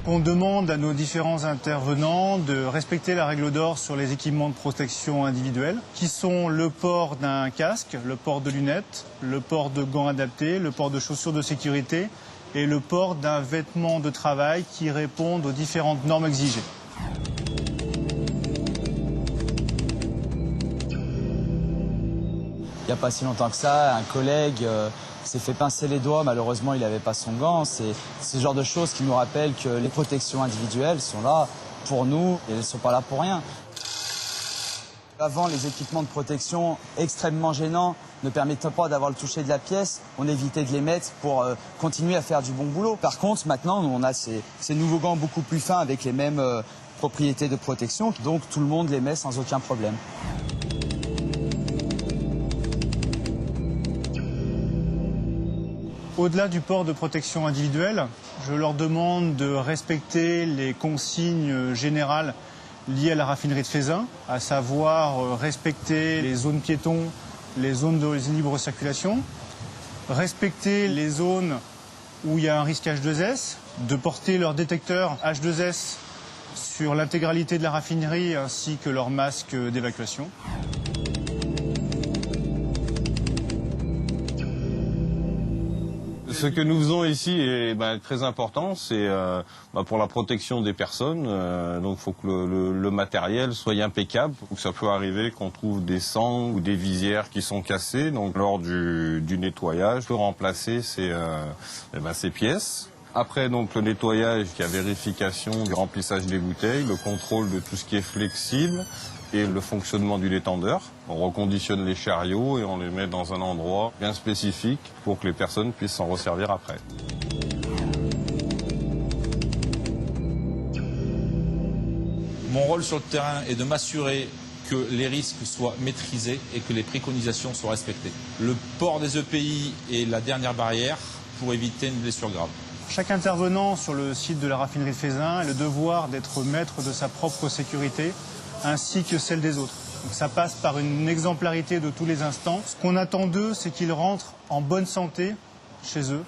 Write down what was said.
On demande à nos différents intervenants de respecter la règle d'or sur les équipements de protection individuelle, qui sont le port d'un casque, le port de lunettes, le port de gants adaptés, le port de chaussures de sécurité et le port d'un vêtement de travail qui répondent aux différentes normes exigées. Il n'y a pas si longtemps que ça, un collègue s'est fait pincer les doigts. Malheureusement, il n'avait pas son gant. C'est ce genre de choses qui nous rappellent que les protections individuelles sont là pour nous et elles ne sont pas là pour rien. Avant, les équipements de protection extrêmement gênants ne permettant pas d'avoir le toucher de la pièce, on évitait de les mettre pour continuer à faire du bon boulot. Par contre, maintenant, nous, on a ces nouveaux gants beaucoup plus fins avec les mêmes propriétés de protection. Donc, tout le monde les met sans aucun problème. Au-delà du port de protection individuelle, je leur demande de respecter les consignes générales liées à la raffinerie de Feyzin, à savoir respecter les zones piétons, les zones de libre circulation, respecter les zones où il y a un risque H2S, de porter leur détecteur H2S sur l'intégralité de la raffinerie ainsi que leur masque d'évacuation. Ce que nous faisons ici est très important, c'est pour la protection des personnes. Donc il faut que le matériel soit impeccable. Donc, ça peut arriver qu'on trouve des sangs ou des visières qui sont cassées. Donc lors du nettoyage, on peut remplacer ces pièces. Après donc le nettoyage, il y a vérification du remplissage des bouteilles, le contrôle de tout ce qui est flexible et le fonctionnement du détendeur. On reconditionne les chariots et on les met dans un endroit bien spécifique pour que les personnes puissent s'en resservir après. Mon rôle sur le terrain est de m'assurer que les risques soient maîtrisés et que les préconisations soient respectées. Le port des EPI est la dernière barrière pour éviter une blessure grave. Chaque intervenant sur le site de la raffinerie de Feyzin a le devoir d'être maître de sa propre sécurité ainsi que celle des autres. Donc ça passe par une exemplarité de tous les instants. Ce qu'on attend d'eux, c'est qu'ils rentrent en bonne santé chez eux.